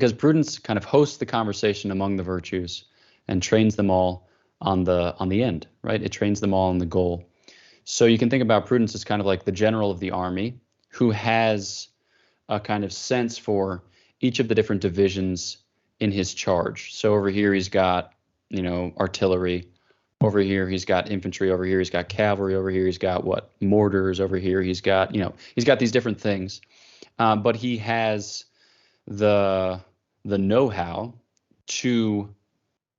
because prudence kind of hosts the conversation among the virtues and trains them all on the end, right? It trains them all on the goal. So you can think about prudence as kind of like the general of the army who has a kind of sense for each of the different divisions in his charge. So over here he's got, artillery. Over here he's got infantry. Over here he's got cavalry. Over here he's got mortars. Over here he's got, he's got these different things. But he has the know-how to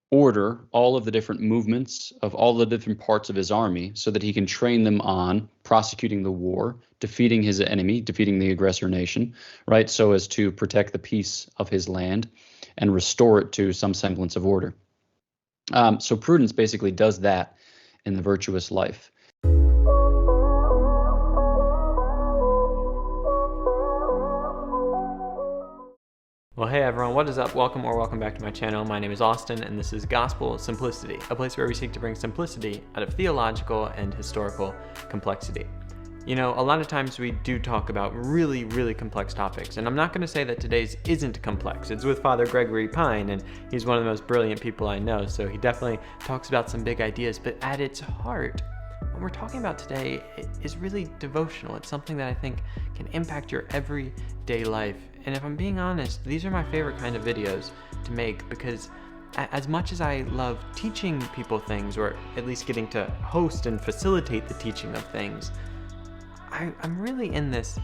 order all of the different movements of all the different parts of his army so that he can train them on prosecuting the war, defeating his enemy, defeating the aggressor nation, right? So as to protect the peace of his land and restore it to some semblance of order. So prudence basically does that in the virtuous life. Well, hey everyone, what is up? Welcome back to my channel. My name is Austin, and this is Gospel Simplicity, a place where we seek to bring simplicity out of theological and historical complexity. A lot of times we do talk about really, really complex topics, and I'm not going to say that today's isn't complex. It's with Father Gregory Pine, and he's one of the most brilliant people I know, so he definitely talks about some big ideas, but at its heart, what we're talking about today is really devotional. It's something that I think can impact your everyday life. And if I'm being honest, these are my favorite kind of videos to make because as much as I love teaching people things, or at least getting to host and facilitate the teaching of things, I'm really in this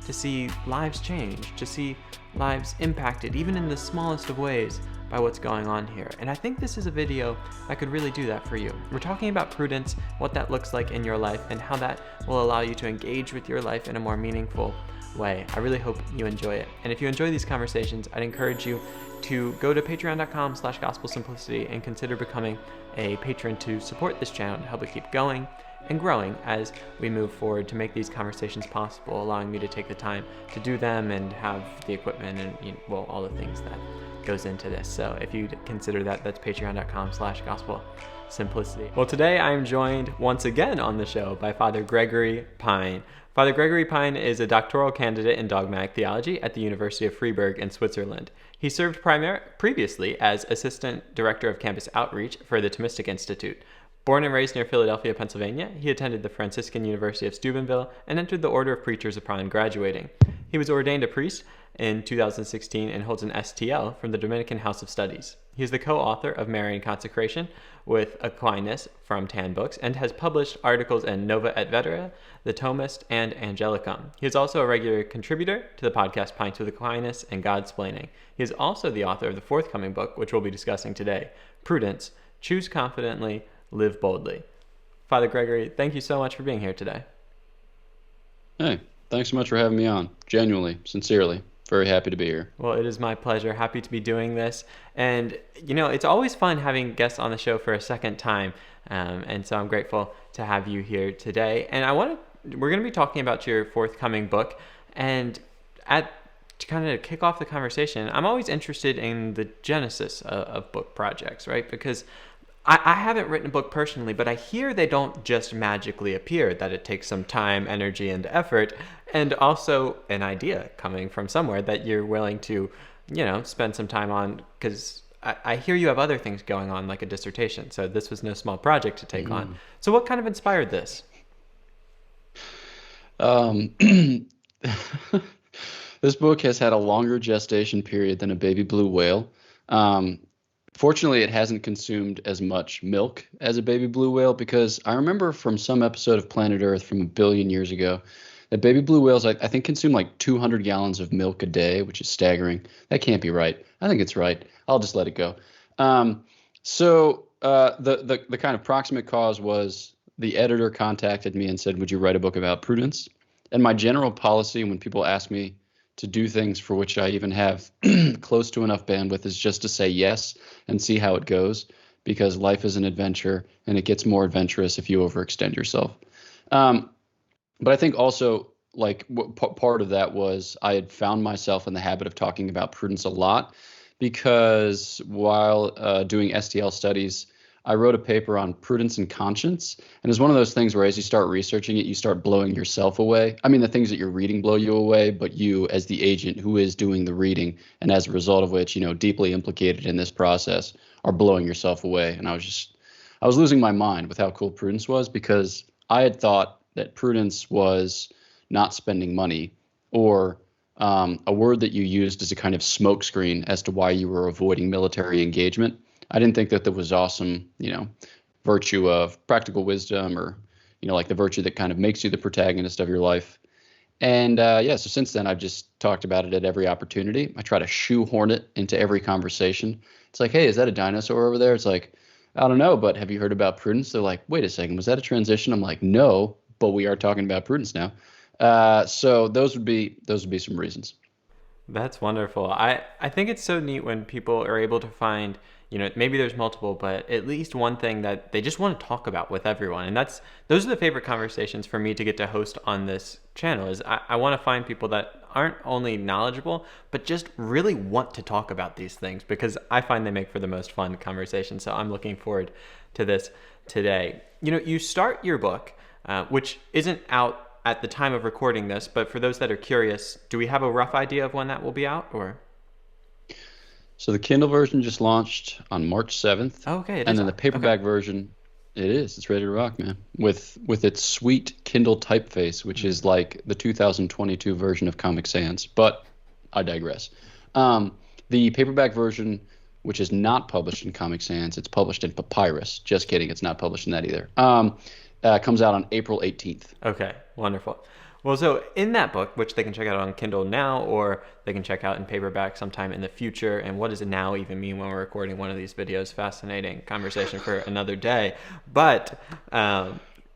to see lives change, to see lives impacted, even in the smallest of ways, by what's going on here. And I think this is a video that could really do that for you. We're talking about prudence, what that looks like in your life, and how that will allow you to engage with your life in a more meaningful way. I really hope you enjoy it. And if you enjoy these conversations, I'd encourage you to go to patreon.com/gospelsimplicity and consider becoming a patron to support this channel to help it keep going and growing as we move forward to make these conversations possible, allowing me to take the time to do them and have the equipment and all the things that goes into this. So if you'd consider that, that's patreon.com/gospelsimplicity. Well, today I'm joined once again on the show by Father Gregory Pine. Father Gregory Pine is a doctoral candidate in dogmatic theology at the University of Freiburg in Switzerland. He served previously as Assistant Director of Campus Outreach for the Thomistic Institute. Born and raised near Philadelphia, Pennsylvania, he attended the Franciscan University of Steubenville and entered the Order of Preachers upon graduating. He was ordained a priest in 2016 and holds an STL from the Dominican House of Studies. He is the co-author of Marian Consecration with Aquinas from Tan Books and has published articles in Nova et Vetera, The Thomist, and Angelicum. He is also a regular contributor to the podcast Pints with Aquinas and Godsplaining. He is also the author of the forthcoming book, which we'll be discussing today, Prudence, Choose Confidently, Live Boldly. Father Gregory, thank you so much for being here today. Hey, thanks so much for having me on. Genuinely, sincerely, very happy to be here. Well, it is my pleasure. Happy to be doing this. And, it's always fun having guests on the show for a second time. And so I'm grateful to have you here today. And we're going to be talking about your forthcoming book. And to kind of kick off the conversation, I'm always interested in the genesis of book projects, right? Because I haven't written a book personally, but I hear they don't just magically appear, that it takes some time, energy, and effort, and also an idea coming from somewhere that you're willing to, spend some time on, because I hear you have other things going on, like a dissertation, so this was no small project to take on. So what kind of inspired this? This book has had a longer gestation period than a baby blue whale. Fortunately, it hasn't consumed as much milk as a baby blue whale, because I remember from some episode of Planet Earth from 1 billion years ago that baby blue whales, I think, consume like 200 gallons of milk a day, which is staggering. That can't be right. I think it's right. I'll just let it go. So the kind of proximate cause was the editor contacted me and said, would you write a book about prudence? And my general policy when people ask me to do things for which I even have close to enough bandwidth is just to say yes and see how it goes, because life is an adventure and it gets more adventurous if you overextend yourself. But I think also part of that was I had found myself in the habit of talking about prudence a lot, because while doing STL studies, I wrote a paper on Prudence and Conscience. And it's one of those things where as you start researching it, you start blowing yourself away. I mean, the things that you're reading blow you away, but you as the agent who is doing the reading, and as a result of which, deeply implicated in this process, are blowing yourself away. And I was losing my mind with how cool Prudence was, because I had thought that prudence was not spending money, or a word that you used as a kind of smokescreen as to why you were avoiding military engagement. I didn't think that there was awesome, virtue of practical wisdom, or, like the virtue that kind of makes you the protagonist of your life. And so since then, I've just talked about it at every opportunity. I try to shoehorn it into every conversation. It's like, hey, is that a dinosaur over there? It's like, I don't know, but have you heard about prudence? They're like, wait a second, was that a transition? I'm like, no, but we are talking about prudence now. So those would be some reasons. That's wonderful. I think it's so neat when people are able to find, maybe there's multiple, but at least one thing that they just want to talk about with everyone. And those are the favorite conversations for me to get to host on this channel. Is I want to find people that aren't only knowledgeable, but just really want to talk about these things, because I find they make for the most fun conversation. So I'm looking forward to this today. You start your book, which isn't out at the time of recording this, but for those that are curious, do we have a rough idea of when that will be out, or? So the Kindle version just launched on March 7th. Oh, okay. And then the paperback version, it's ready to rock, man. With its sweet Kindle typeface, which is like the 2022 version of Comic Sans, but I digress. The paperback version, which is not published in Comic Sans, it's published in Papyrus. Just kidding, it's not published in that either. Comes out on April 18th. Okay, wonderful. Well, so in that book, which they can check out on Kindle now, or they can check out in paperback sometime in the future, and what does it now even mean when we're recording one of these videos? Fascinating conversation for another day. But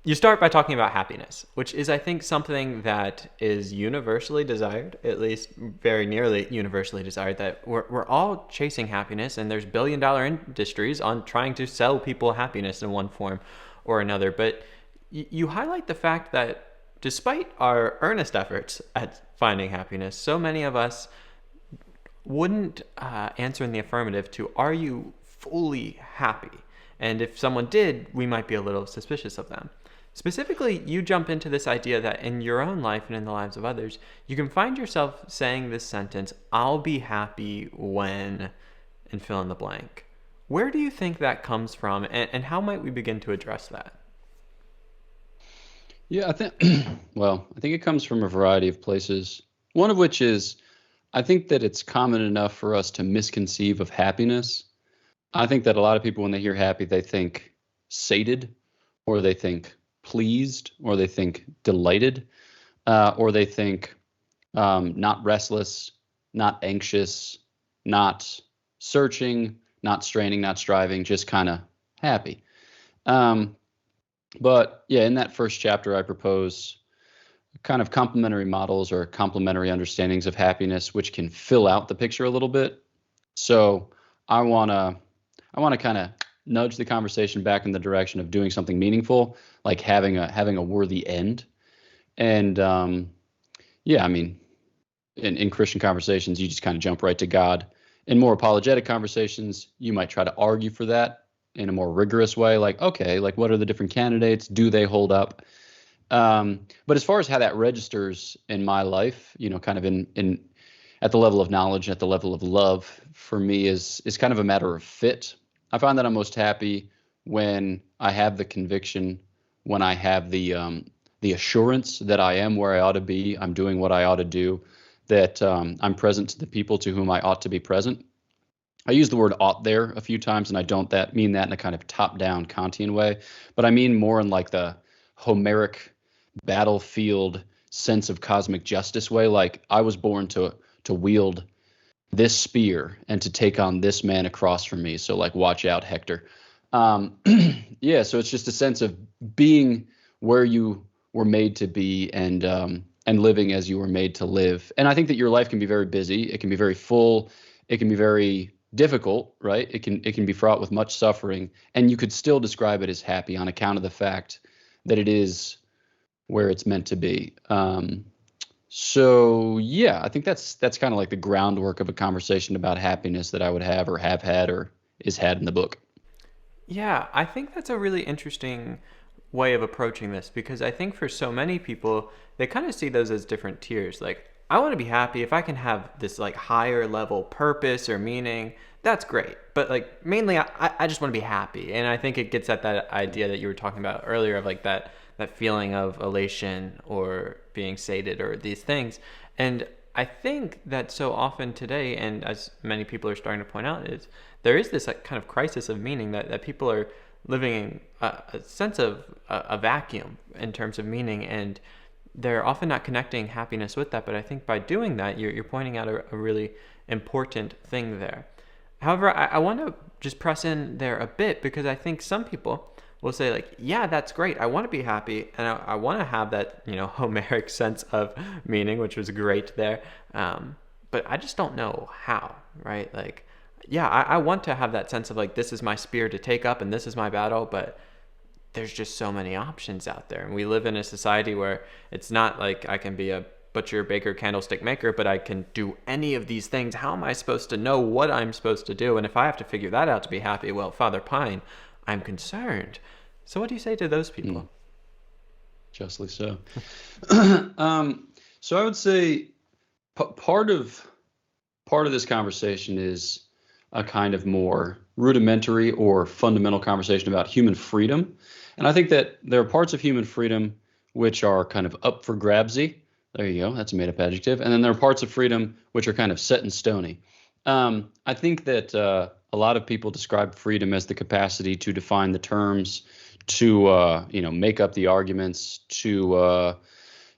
you start by talking about happiness, which is, I think, something that is universally desired, at least very nearly universally desired, that we're all chasing happiness, and there's billion-dollar industries on trying to sell people happiness in one form or another. But you highlight the fact that despite our earnest efforts at finding happiness, so many of us wouldn't answer in the affirmative to, are you fully happy? And if someone did, we might be a little suspicious of them. Specifically, you jump into this idea that in your own life and in the lives of others, you can find yourself saying this sentence, I'll be happy when, and fill in the blank. Where do you think that comes from, and how might we begin to address that? Yeah, I think it comes from a variety of places. One of which is, I think that it's common enough for us to misconceive of happiness. I think that a lot of people, when they hear happy, they think sated, or they think pleased, or they think delighted, or they think not restless, not anxious, not searching, not straining, not striving, just kind of happy. But yeah, in that first chapter, I propose kind of complementary models or complementary understandings of happiness, which can fill out the picture a little bit. So I wanna kind of nudge the conversation back in the direction of doing something meaningful, like having a worthy end. And I mean, in Christian conversations, you just kind of jump right to God. In more apologetic conversations, you might try to argue for that in a more rigorous way, like, okay, like what are the different candidates? Do they hold up? But as far as how that registers in my life, kind of in at the level of knowledge, at the level of love, for me is kind of a matter of fit. I find that I'm most happy when I have the conviction, when I have the assurance that I am where I ought to be, I'm doing what I ought to do, that I'm present to the people to whom I ought to be present. I use the word ought there a few times, and I don't mean that in a kind of top-down Kantian way, but I mean more in like the Homeric battlefield sense of cosmic justice way. Like I was born to wield this spear and to take on this man across from me. So like, watch out, Hector. So it's just a sense of being where you were made to be and living as you were made to live. And I think that your life can be very busy. It can be very full. It can be very difficult, right? It can be fraught with much suffering, and you could still describe it as happy on account of the fact that it is where it's meant to be. So yeah, I think that's kind of like the groundwork of a conversation about happiness that I would have or have had or is had in the book. Yeah, I think that's a really interesting way of approaching this, because I think for so many people, they kind of see those as different tiers. Like, I want to be happy if I can have this like higher level purpose or meaning. That's great. But like mainly I just want to be happy. And I think it gets at that idea that you were talking about earlier of like that feeling of elation or being sated or these things. And I think that so often today, and as many people are starting to point out, is there is this like, kind of crisis of meaning that people are living in a sense of a vacuum in terms of meaning, and they're often not connecting happiness with that. But I think by doing that, you're pointing out a really important thing there. However, I want to just press in there a bit, because I think some people will say like, yeah, that's great. I want to be happy, and I want to have that, Homeric sense of meaning, which was great there. But I just don't know how, right? Like, yeah, I want to have that sense of like, this is my spear to take up and this is my battle, but there's just so many options out there. And we live in a society where it's not like I can be a butcher, baker, candlestick maker, but I can do any of these things. How am I supposed to know what I'm supposed to do? And if I have to figure that out to be happy, well, Father Pine, I'm concerned. So what do you say to those people? Justly so. So I would say part of this conversation is a kind of more rudimentary or fundamental conversation about human freedom. And I think that there are parts of human freedom which are kind of up for grabsy. There you go. That's a made-up adjective. And then there are parts of freedom which are kind of set in stony. I think that a lot of people describe freedom as the capacity to define the terms, to make up the arguments, to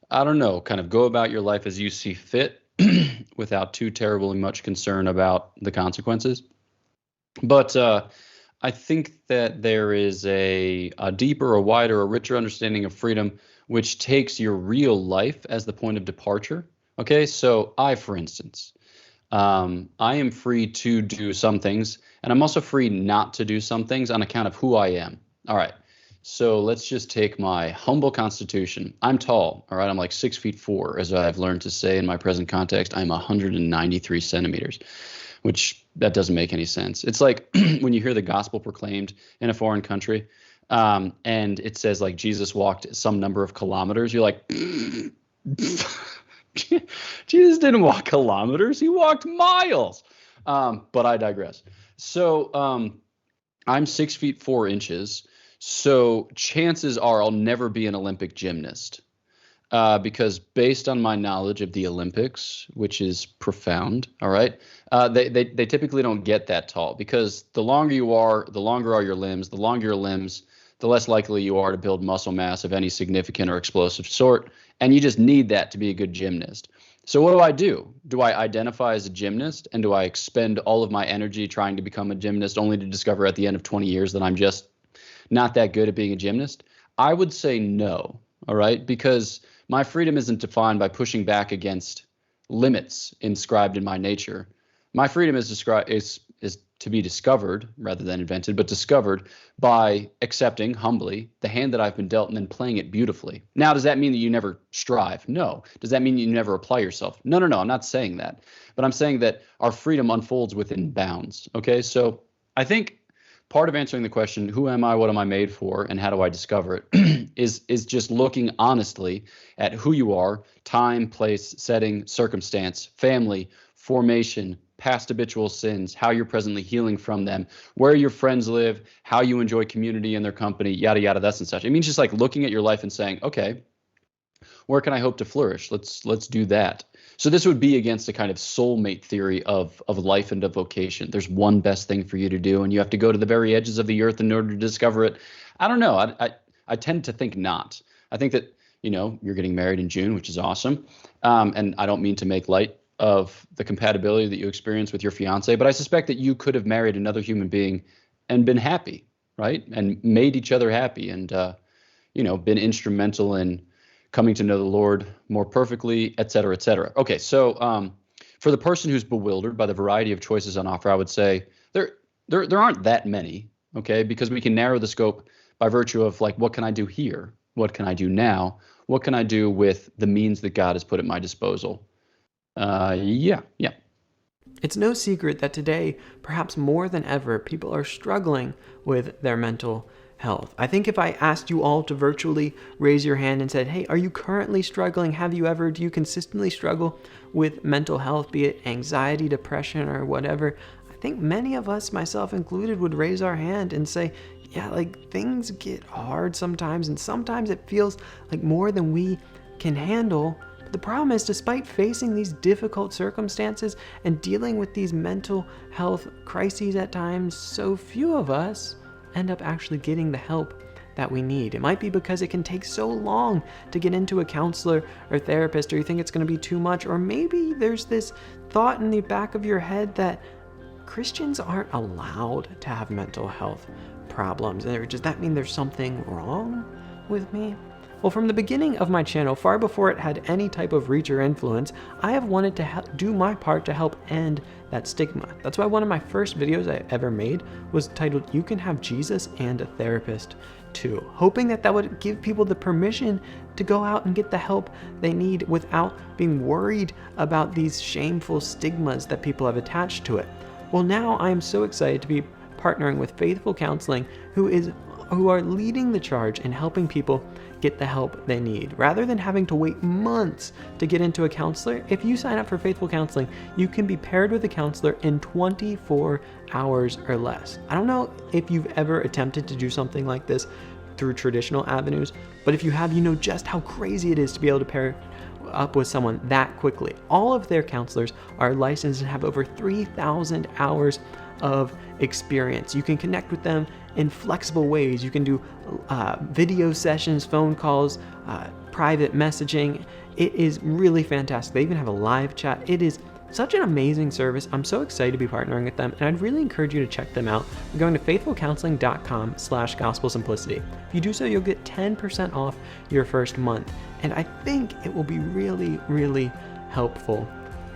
kind of go about your life as you see fit, without too terribly much concern about the consequences. But I think that there is a deeper, a wider, a richer understanding of freedom, which takes your real life as the point of departure. Okay, so for instance, I am free to do some things, and I'm also free not to do some things on account of who I am. All right. So let's just take my humble constitution. I'm tall, all right? I'm like 6'4", as I've learned to say in my present context. I'm 193 centimeters, which that doesn't make any sense. It's like when you hear the gospel proclaimed in a foreign country, and it says like Jesus walked some number of kilometers. You're like, Jesus didn't walk kilometers. He walked miles. But I digress. So I'm 6'4". So chances are I'll never be an Olympic gymnast, because based on my knowledge of the Olympics, which is profound, all right, they typically don't get that tall, because the longer you are, the longer are your limbs. The longer your limbs, the less likely you are to build muscle mass of any significant or explosive sort, and you just need that to be a good gymnast. So what do? Do I identify as a gymnast, and do I expend all of my energy trying to become a gymnast, only to discover at the end of 20 years that I'm just not that good at being a gymnast? I would say no, all right, because my freedom isn't defined by pushing back against limits inscribed in my nature. My freedom is to be discovered rather than invented, but discovered by accepting humbly the hand that I've been dealt and then playing it beautifully. Now, does that mean that you never strive? No. Does that mean you never apply yourself? No, I'm not saying that. But I'm saying that our freedom unfolds within bounds, okay? So I think part of answering the question, who am I, what am I made for, and how do I discover it, is just looking honestly at who you are, time, place, setting, circumstance, family, formation, past habitual sins, how you're presently healing from them, where your friends live, how you enjoy community and their company, yada, yada, that's and such. It means just like looking at your life and saying, okay, where can I hope to flourish? Let's do that. So this would be against a kind of soulmate theory of life and of vocation. There's one best thing for you to do, and you have to go to the very edges of the earth in order to discover it. I don't know. I tend to think not. I think that, you're getting married in June, which is awesome. And I don't mean to make light of the compatibility that you experience with your fiance, but I suspect that you could have married another human being and been happy, right? And made each other happy, and, been instrumental in coming to know the Lord more perfectly, et cetera, et cetera. Okay, so for the person who's bewildered by the variety of choices on offer, I would say there aren't that many, okay, because we can narrow the scope by virtue of like, what can I do here? What can I do now? What can I do with the means that God has put at my disposal? Yeah. It's no secret that today, perhaps more than ever, people are struggling with their mental health. I think if I asked you all to virtually raise your hand and said, hey, are you currently struggling? Do you consistently struggle with mental health, be it anxiety, depression, or whatever? I think many of us, myself included, would raise our hand and say, yeah, like things get hard sometimes, and sometimes it feels like more than we can handle. But the problem is, despite facing these difficult circumstances and dealing with these mental health crises at times, so few of us end up actually getting the help that we need. It might be because it can take so long to get into a counselor or therapist, or you think it's going to be too much, or maybe there's this thought in the back of your head that Christians aren't allowed to have mental health problems. And does that mean there's something wrong with me? Well, from the beginning of my channel, far before it had any type of reach or influence, I have wanted to do my part to help end that stigma. That's why one of my first videos I ever made was titled, "You Can Have Jesus and a Therapist Too," hoping that would give people the permission to go out and get the help they need without being worried about these shameful stigmas that people have attached to it. Well, now I am so excited to be partnering with Faithful Counseling, who are leading the charge in helping people get the help they need. Rather than having to wait months to get into a counselor, if you sign up for Faithful Counseling, you can be paired with a counselor in 24 hours or less. I don't know if you've ever attempted to do something like this through traditional avenues, but if you have, you know just how crazy it is to be able to pair up with someone that quickly. All of their counselors are licensed and have over 3,000 hours of experience. You can connect with them in flexible ways. You can do video sessions, phone calls, private messaging. It is really fantastic. They even have a live chat. It is such an amazing service. I'm so excited to be partnering with them, and I'd really encourage you to check them out. We're going to faithfulcounseling.com/gospel-simplicity. If you do so, you'll get 10% off your first month, and I think it will be really, really helpful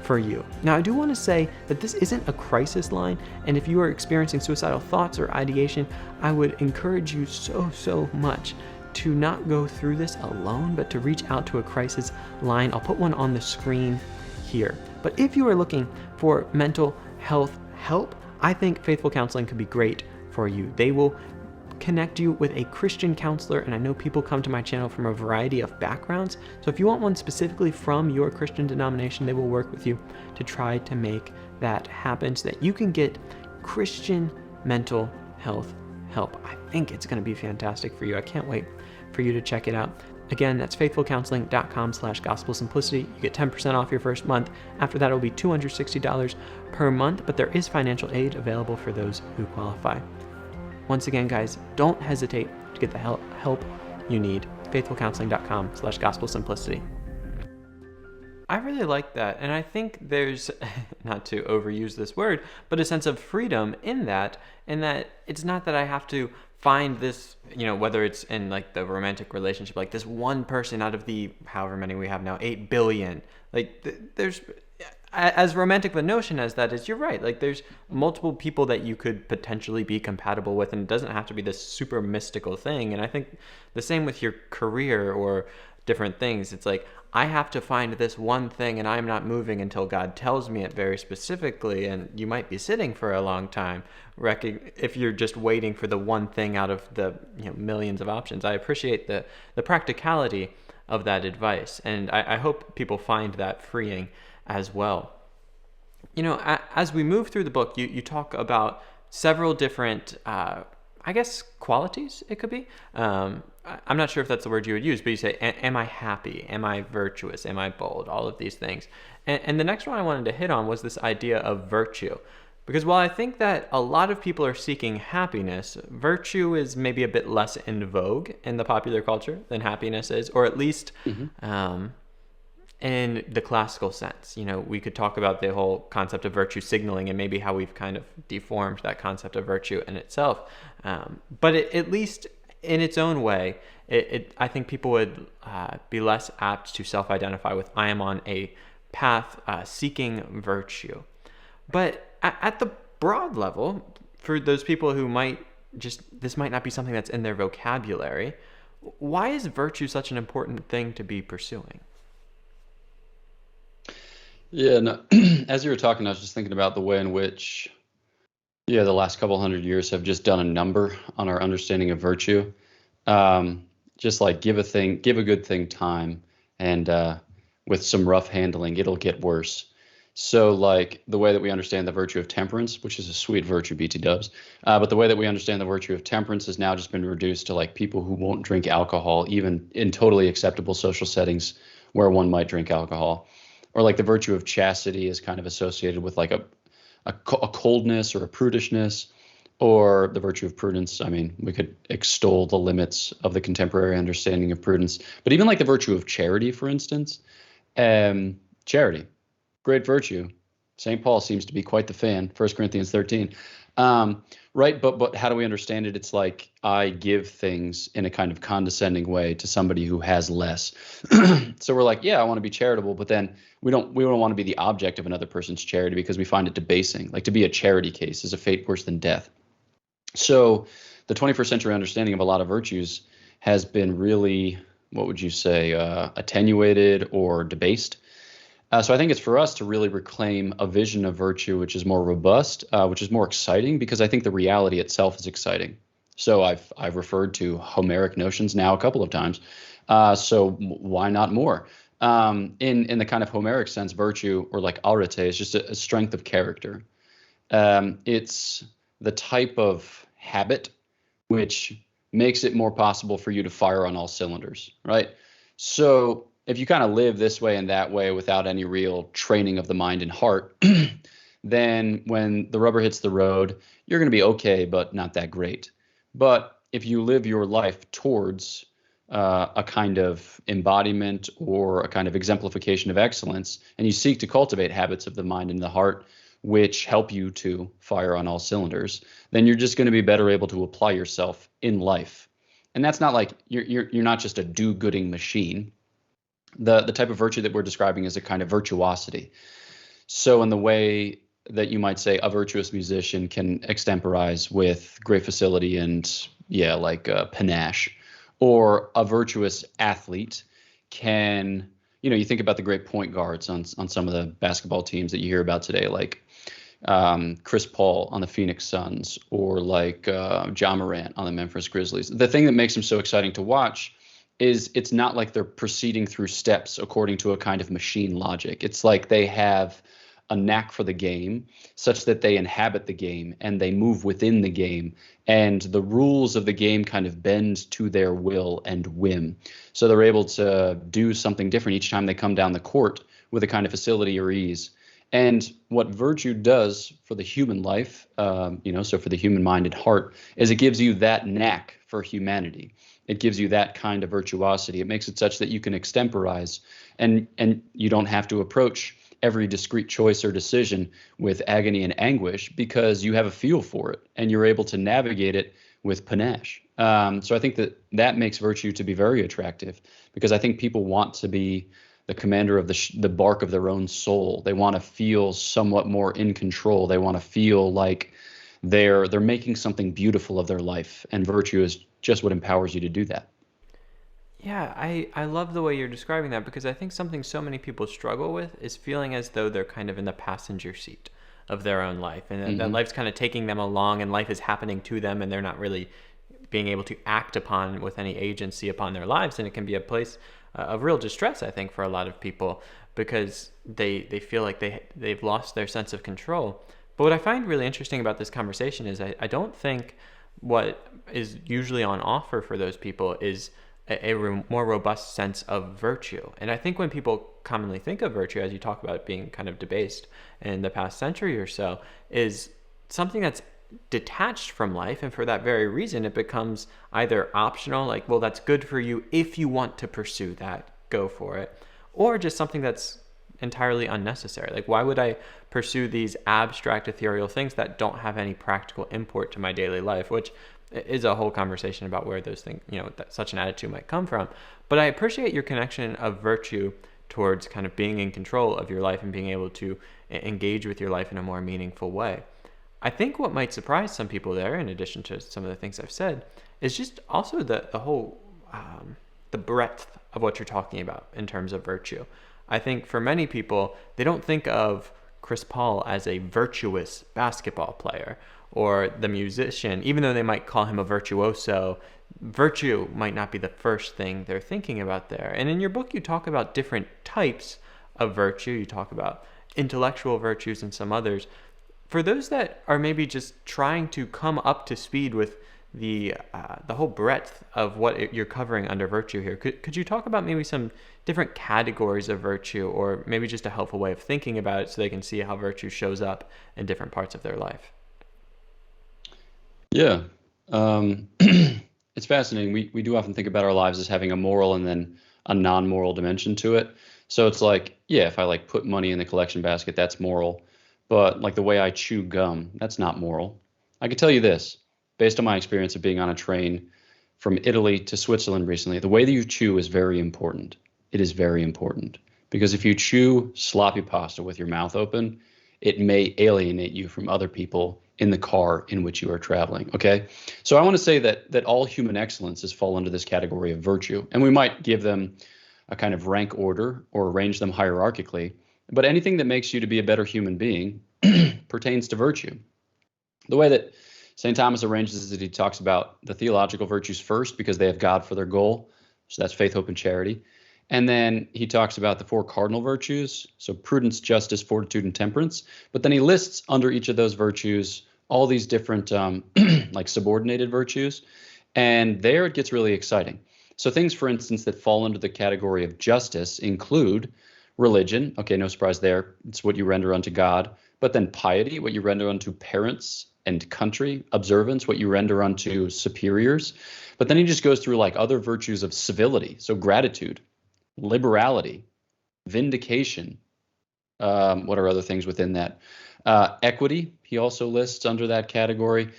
for you. Now, I do want to say that this isn't a crisis line, and if you are experiencing suicidal thoughts or ideation, I would encourage you so much to not go through this alone, but to reach out to a crisis line. I'll put one on the screen here. But if you are looking for mental health help, I think Faithful Counseling could be great for you. They will connect you with a Christian counselor, and I know people come to my channel from a variety of backgrounds. So if you want one specifically from your Christian denomination, they will work with you to try to make that happen so that you can get Christian mental health help. I think it's going to be fantastic for you. I can't wait for you to check it out. Again, that's faithfulcounseling.com/gospel-simplicity. You get 10% off your first month. After that, it'll be $260 per month, but there is financial aid available for those who qualify. Once again, guys, don't hesitate to get the help you need. faithfulcounseling.com/gospel-simplicity. I really like that, and I think there's, not to overuse this word, but a sense of freedom in that it's not that I have to find this, whether it's in like the romantic relationship, like this one person out of the however many we have now, 8 billion. Like there's, as romantic of a notion as that is, you're right. Like there's multiple people that you could potentially be compatible with, and it doesn't have to be this super mystical thing. And I think the same with your career or different things. It's like, I have to find this one thing, and I'm not moving until God tells me it very specifically. And you might be sitting for a long time if you're just waiting for the one thing out of the millions of options. I appreciate the practicality of that advice, and I hope people find that freeing as well. As we move through the book, you talk about several different qualities, it could be. I'm not sure if that's the word you would use, but you say, am I happy? Am I virtuous? Am I bold? All of these things. And the next one I wanted to hit on was this idea of virtue. Because while I think that a lot of people are seeking happiness, virtue is maybe a bit less in vogue in the popular culture than happiness is, or at least in the classical sense. We could talk about the whole concept of virtue signaling and maybe how we've kind of deformed that concept of virtue in itself. But at least in its own way, I think people would be less apt to self-identify with, I am on a path seeking virtue. But at the broad level, for those people who this might not be something that's in their vocabulary, why is virtue such an important thing to be pursuing? Yeah, no, as you were talking, I was just thinking about the way in which, yeah, the last couple hundred years have just done a number on our understanding of virtue. Um, just like give a good thing time, and with some rough handling, it'll get worse. So, like the way that we understand the virtue of temperance, which is a sweet virtue, BT dubs, but the way that we understand the virtue of temperance has now just been reduced to like people who won't drink alcohol, even in totally acceptable social settings where one might drink alcohol. Or like the virtue of chastity is kind of associated with like a coldness or a prudishness, or the virtue of prudence. I mean, we could extol the limits of the contemporary understanding of prudence, but even like the virtue of charity, for instance, charity, great virtue. St. Paul seems to be quite the fan. 1 Corinthians 13. Right, but how do we understand it? It's like I give things in a kind of condescending way to somebody who has less. So we're like, yeah, I want to be charitable, but then we don't want to be the object of another person's charity because we find it debasing. Like to be a charity case is a fate worse than death. So the 21st century understanding of a lot of virtues has been really, what would you say, attenuated or debased. So I think it's for us to really reclaim a vision of virtue which is more robust, which is more exciting, because I think the reality itself is exciting. So I've referred to Homeric notions now a couple of times. So why not more? In the kind of Homeric sense, virtue, or like arete, is just a strength of character. It's the type of habit which makes it more possible for you to fire on all cylinders, right? So if you kind of live this way and that way without any real training of the mind and heart, then when the rubber hits the road, you're going to be okay, but not that great. But if you live your life towards a kind of embodiment or a kind of exemplification of excellence, and you seek to cultivate habits of the mind and the heart which help you to fire on all cylinders, then you're just going to be better able to apply yourself in life. And that's not like you're not just a do-gooding machine. The type of virtue that we're describing is a kind of virtuosity. So in the way that you might say a virtuous musician can extemporize with great facility and, yeah, like panache, or a virtuous athlete can, you think about the great point guards on some of the basketball teams that you hear about today, like Chris Paul on the Phoenix Suns, or like Ja Morant on the Memphis Grizzlies. The thing that makes them so exciting to watch is it's not like they're proceeding through steps according to a kind of machine logic. It's like they have a knack for the game such that they inhabit the game and they move within the game, and the rules of the game kind of bend to their will and whim. So they're able to do something different each time they come down the court with a kind of facility or ease. And what virtue does for the human life, so for the human mind and heart, is it gives you that knack for humanity. It gives you that kind of virtuosity. It makes it such that you can extemporize, and you don't have to approach every discrete choice or decision with agony and anguish, because you have a feel for it and you're able to navigate it with panache. So I think that makes virtue to be very attractive, because I think people want to be the commander of the bark of their own soul. They want to feel somewhat more in control. They want to feel like they're making something beautiful of their life, and virtue is just what empowers you to do that. Yeah, I love the way you're describing that, because I think something so many people struggle with is feeling as though they're kind of in the passenger seat of their own life, and that life's kind of taking them along and life is happening to them, and they're not really being able to act upon with any agency upon their lives. And it can be a place of real distress, I think, for a lot of people, because they feel like they've lost their sense of control. But what I find really interesting about this conversation is I don't think what is usually on offer for those people is a more robust sense of virtue. And I think when people commonly think of virtue, as you talk about it being kind of debased in the past century or so, is something that's detached from life, and for that very reason it becomes either optional, like, well, that's good for you if you want to pursue that, go for it, or just something that's entirely unnecessary. Like, why would I pursue these abstract ethereal things that don't have any practical import to my daily life, which is a whole conversation about where those things, that such an attitude might come from. But I appreciate your connection of virtue towards kind of being in control of your life and being able to engage with your life in a more meaningful way. I think what might surprise some people there, in addition to some of the things I've said, is just also the whole, the breadth of what you're talking about in terms of virtue. I think for many people, they don't think of Chris Paul as a virtuous basketball player or the musician, even though they might call him a virtuoso. Virtue might not be the first thing they're thinking about there. And in your book, you talk about different types of virtue. You talk about intellectual virtues and some others. For those that are maybe just trying to come up to speed with the whole breadth of what you're covering under virtue here, could you talk about maybe some different categories of virtue, or maybe just a helpful way of thinking about it so they can see how virtue shows up in different parts of their life? Yeah. It's fascinating. We do often think about our lives as having a moral and then a non-moral dimension to it. So it's like, yeah, if I like put money in the collection basket, that's moral. But like the way I chew gum, that's not moral. I can tell you this, based on my experience of being on a train from Italy to Switzerland recently, the way that you chew is very important. It is very important, because if you chew sloppy pasta with your mouth open, it may alienate you from other people in the car in which you are traveling. Okay. So I want to say that all human excellences fall under this category of virtue, and we might give them a kind of rank order or arrange them hierarchically, but anything that makes you to be a better human being pertains to virtue. The way that St. Thomas arranges is that he talks about the theological virtues first because they have God for their goal. So that's faith, hope, and charity. And then he talks about the four cardinal virtues, so prudence, justice, fortitude, and temperance. But then he lists under each of those virtues all these different like subordinated virtues. And there it gets really exciting. So things, for instance, that fall under the category of justice include religion. Okay, no surprise there. It's what you render unto God. But then piety, what you render unto parents and country. Observance, what you render unto superiors. But then he just goes through like other virtues of civility. So gratitude, liberality, vindication. What are other things within that? Equity, he also lists under that category.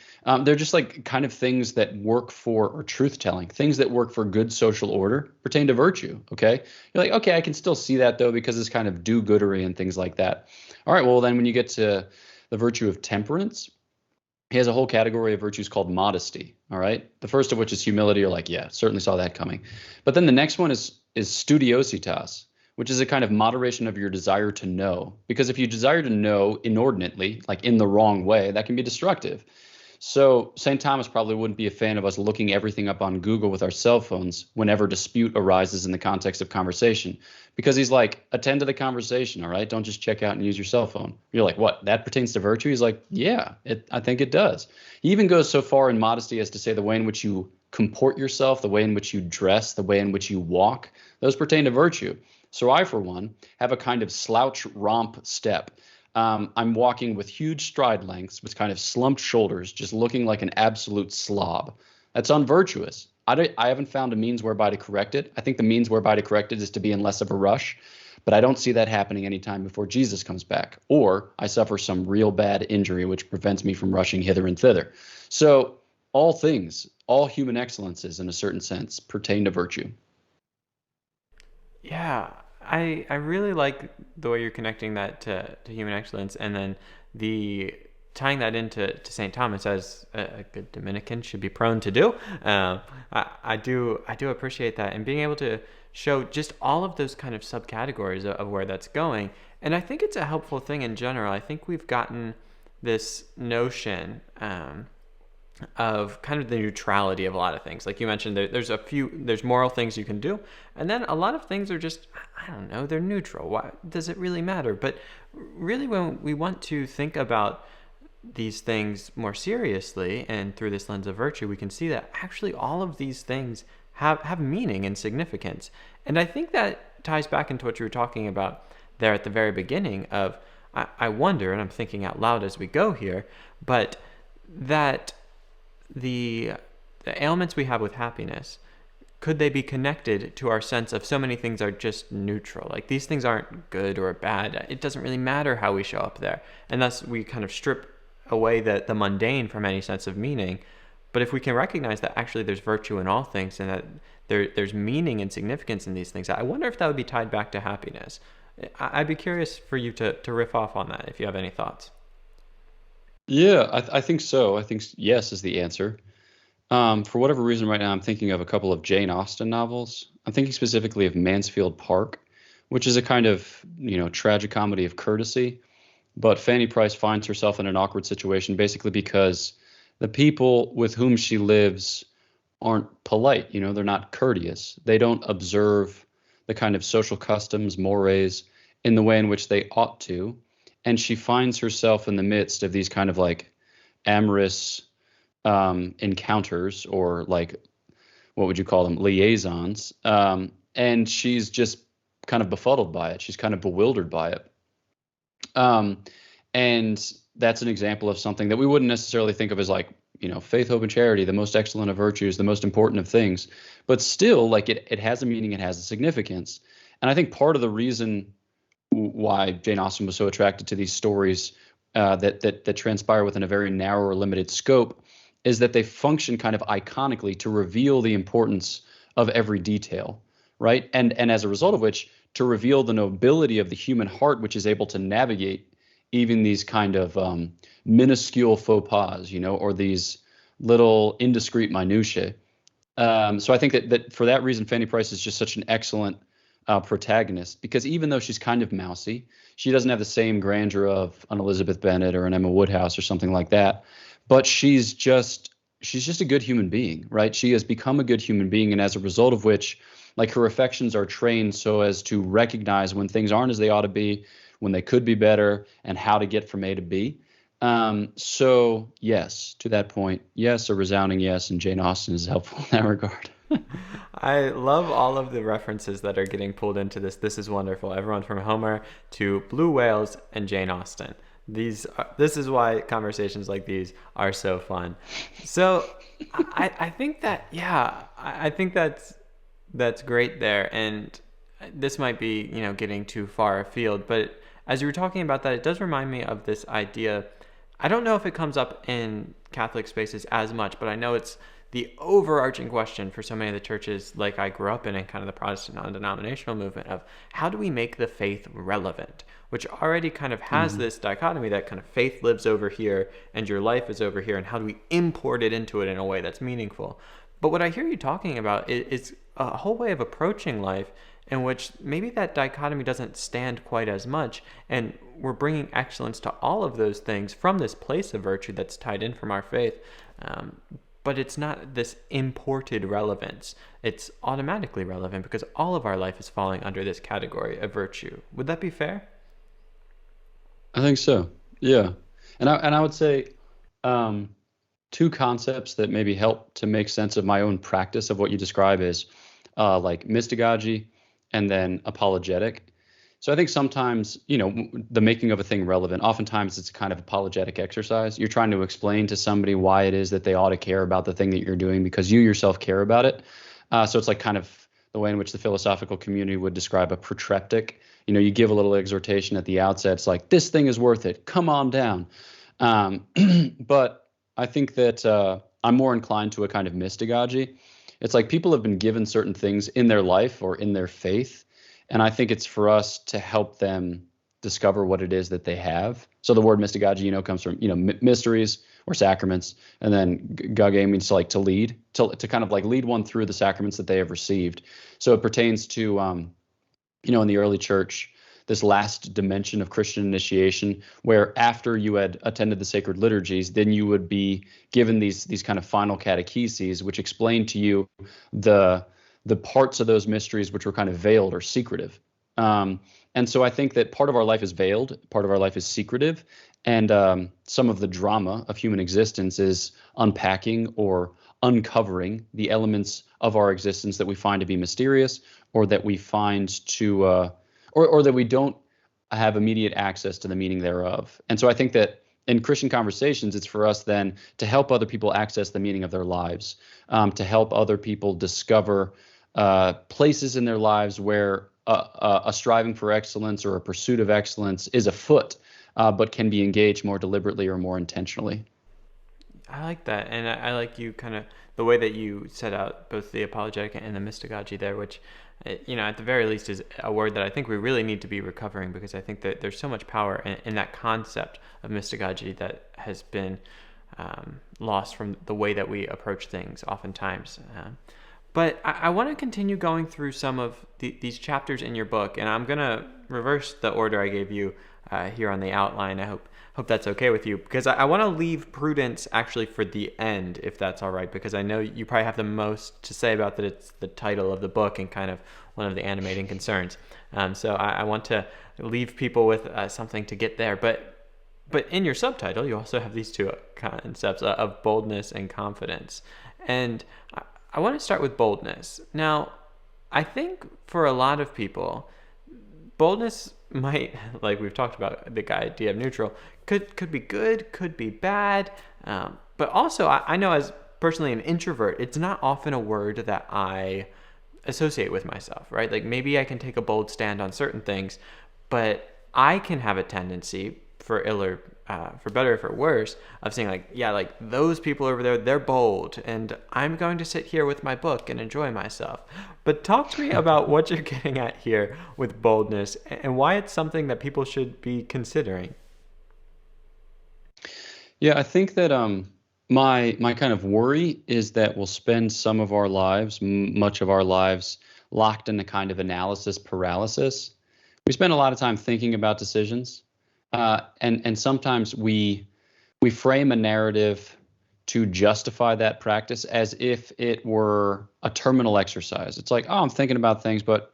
They're just like kind of things that work for, or truth telling, things that work for good social order pertain to virtue. Okay. You're like, okay, I can still see that though, because it's kind of do-goodery and things like that. All right. Well, then when you get to the virtue of temperance, he has a whole category of virtues called modesty. All right. The first of which is humility. You're like, yeah, certainly saw that coming. But then the next one is studiositas, which is a kind of moderation of your desire to know. Because if you desire to know inordinately, like in the wrong way, that can be destructive. So St. Thomas probably wouldn't be a fan of us looking everything up on Google with our cell phones whenever dispute arises in the context of conversation, because he's like, attend to the conversation, all right? Don't just check out and use your cell phone. You're like, what? That pertains to virtue? He's like, yeah, I think it does. He even goes so far in modesty as to say the way in which you comport yourself, the way in which you dress, the way in which you walk, those pertain to virtue. So I, for one, have a kind of slouch romp step. I'm walking with huge stride lengths with kind of slumped shoulders, just looking like an absolute slob. That's unvirtuous. I haven't found a means whereby to correct it. I think the means whereby to correct it is to be in less of a rush, but I don't see that happening anytime before Jesus comes back, or I suffer some real bad injury which prevents me from rushing hither and thither. So all things, all human excellences in a certain sense pertain to virtue. Yeah, I really like the way you're connecting that to human excellence, and then the tying that into St. Thomas, as a good Dominican should be prone to do. I do appreciate that, and being able to show just all of those kind of subcategories of where that's going. And I think it's a helpful thing in general. I think we've gotten this notion of kind of the neutrality of a lot of things. Like you mentioned, there's moral things you can do, and then a lot of things are just, I don't know, they're neutral. Why does it really matter? But really, when we want to think about these things more seriously and through this lens of virtue, we can see that actually all of these things have meaning and significance. And I think that ties back into what you were talking about there at the very beginning of, I wonder, and I'm thinking out loud as we go here, but that the ailments we have with happiness, could they be connected to our sense of so many things are just neutral? Like these things aren't good or bad. It doesn't really matter how we show up there. And thus we kind of strip away the mundane from any sense of meaning. But if we can recognize that actually there's virtue in all things, and that there's meaning and significance in these things, I wonder if that would be tied back to happiness. I'd be curious for you to riff off on that if you have any thoughts. Yeah, I think so. I think yes is the answer. For whatever reason, right now I'm thinking of a couple of Jane Austen novels. I'm thinking specifically of Mansfield Park, which is a kind of, tragicomedy of courtesy. But Fanny Price finds herself in an awkward situation basically because the people with whom she lives aren't polite. They're not courteous. They don't observe the kind of social customs, mores in the way in which they ought to. And she finds herself in the midst of these kind of like amorous encounters, or like, what would you call them? Liaisons. And she's just kind of befuddled by it. She's kind of bewildered by it. And that's an example of something that we wouldn't necessarily think of as like, faith, hope, and charity, the most excellent of virtues, the most important of things. But still, like it has a meaning, it has a significance. And I think part of the reason why Jane Austen was so attracted to these stories that transpire within a very narrow or limited scope is that they function kind of iconically to reveal the importance of every detail, right? And as a result of which, to reveal the nobility of the human heart, which is able to navigate even these kind of minuscule faux pas, or these little indiscreet minutiae. So I think that for that reason, Fanny Price is just such an excellent protagonist, because even though she's kind of mousy, she doesn't have the same grandeur of an Elizabeth Bennet or an Emma Woodhouse or something like that. But she's just a good human being, right? She has become a good human being, and as a result of which, like, her affections are trained so as to recognize when things aren't as they ought to be, when they could be better, and how to get from A to B. So yes, to that point, yes, a resounding yes, and Jane Austen is helpful in that regard. I love all of the references that are getting pulled into this. This is wonderful. Everyone from Homer to blue whales and Jane Austen. This is why conversations like these are so fun. So I think that, yeah, I think that's great there. And this might be, getting too far afield, but as you were talking about that, it does remind me of this idea. I don't know if it comes up in Catholic spaces as much, but I know it's the overarching question for so many of the churches like I grew up in kind of the Protestant non-denominational movement of how do we make the faith relevant, which already kind of has this dichotomy that kind of faith lives over here and your life is over here, and how do we import it into it in a way that's meaningful. But what I hear you talking about is a whole way of approaching life in which maybe that dichotomy doesn't stand quite as much, and we're bringing excellence to all of those things from this place of virtue that's tied in from our faith. But it's not this imported relevance. It's automatically relevant because all of our life is falling under this category of virtue. Would that be fair? I think so. Yeah. And I would say two concepts that maybe help to make sense of my own practice of what you describe is like mystagogy and then apologetic. So I think sometimes, the making of a thing relevant, oftentimes it's a kind of apologetic exercise. You're trying to explain to somebody why it is that they ought to care about the thing that you're doing because you yourself care about it. So it's like kind of the way in which the philosophical community would describe a protreptic. You give a little exhortation at the outset. It's like, this thing is worth it. Come on down. But I think that I'm more inclined to a kind of mystagogy. It's like people have been given certain things in their life or in their faith, and I think it's for us to help them discover what it is that they have. So the word mystagogy, comes from, mysteries or sacraments, and then gage means to lead, to kind of like lead one through the sacraments that they have received. So it pertains to, in the early church, this last dimension of Christian initiation, where after you had attended the sacred liturgies, then you would be given these kind of final catecheses, which explain to you the parts of those mysteries which were kind of veiled or secretive. And so I think that part of our life is veiled, part of our life is secretive, and some of the drama of human existence is unpacking or uncovering the elements of our existence that we find to be mysterious, or that we find to or that we don't have immediate access to the meaning thereof. And so I think that in Christian conversations, it's for us then to help other people access the meaning of their lives, to help other people discover places in their lives where a striving for excellence or a pursuit of excellence is afoot, but can be engaged more deliberately or more intentionally. I like that. And I like you kind of the way that you set out both the apologetic and the mystagogy there, which, at the very least is a word that I think we really need to be recovering, because I think that there's so much power in that concept of mystagogy that has been lost from the way that we approach things oftentimes. But I want to continue going through some of these chapters in your book, and I'm going to reverse the order I gave you here on the outline. I hope that's okay with you, because I want to leave prudence actually for the end, if that's all right, because I know you probably have the most to say about that. It's the title of the book and kind of one of the animating concerns. So I want to leave people with something to get there. But in your subtitle, you also have these two concepts of boldness and confidence. And I want to start with boldness. Now, I think for a lot of people, boldness might, like we've talked about, the idea of neutral, could be good, could be bad. But also, I know as personally an introvert, it's not often a word that I associate with myself, right? Like maybe I can take a bold stand on certain things, but I can have a tendency, for better or for worse, of saying like, yeah, like those people over there, they're bold, and I'm going to sit here with my book and enjoy myself. But talk to me about what you're getting at here with boldness and why it's something that people should be considering. Yeah, I think that my kind of worry is that we'll spend some of our lives, much of our lives, locked in a kind of analysis paralysis. We spend a lot of time thinking about decisions. And sometimes we frame a narrative to justify that practice as if it were a terminal exercise. It's like, oh, I'm thinking about things, but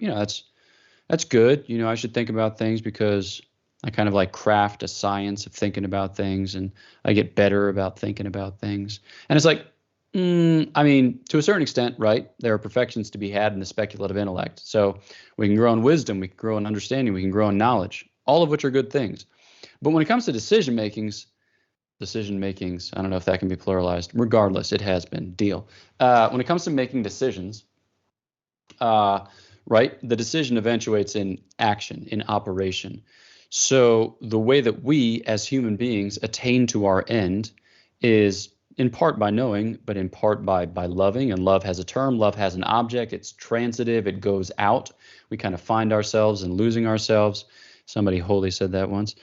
that's good. I should think about things because I kind of like craft a science of thinking about things, and I get better about thinking about things. And it's like, I mean, to a certain extent, right? There are perfections to be had in the speculative intellect. So we can grow in wisdom, we can grow in understanding, we can grow in knowledge, all of which are good things. But when it comes to decision makings, I don't know if that can be pluralized. Regardless, it has been. Deal. When it comes to making decisions, right, the decision eventuates in action, in operation. So the way that we as human beings attain to our end is in part by knowing, but in part by loving. And love has a term. Love has an object. It's transitive. It goes out. We kind of find ourselves and losing ourselves. Somebody holy said that once.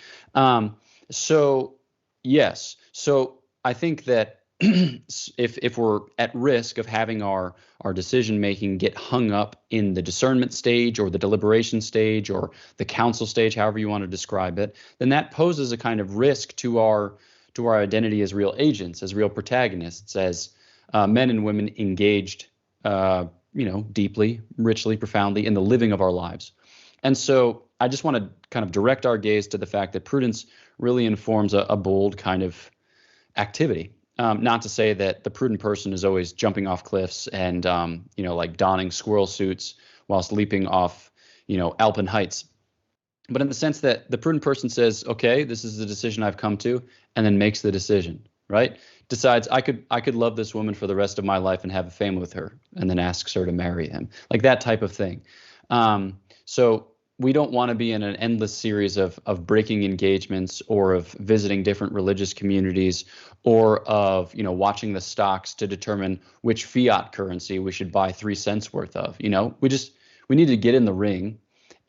So yes. So I think that if we're at risk of having our decision making get hung up in the discernment stage or the deliberation stage or the counsel stage, however you want to describe it, then that poses a kind of risk to our identity as real agents, as real protagonists, as men and women engaged, deeply, richly, profoundly in the living of our lives. And so I just want to kind of direct our gaze to the fact that prudence really informs a bold kind of activity. Not to say that the prudent person is always jumping off cliffs and, like donning squirrel suits whilst leaping off, alpine heights. But in the sense that the prudent person says, okay, this is the decision I've come to, and then makes the decision, right? Decides I could love this woman for the rest of my life and have a family with her, and then asks her to marry him, like that type of thing. So we don't want to be in an endless series of breaking engagements or of visiting different religious communities or of, watching the stocks to determine which fiat currency we should buy 3 cents worth of. We need to get in the ring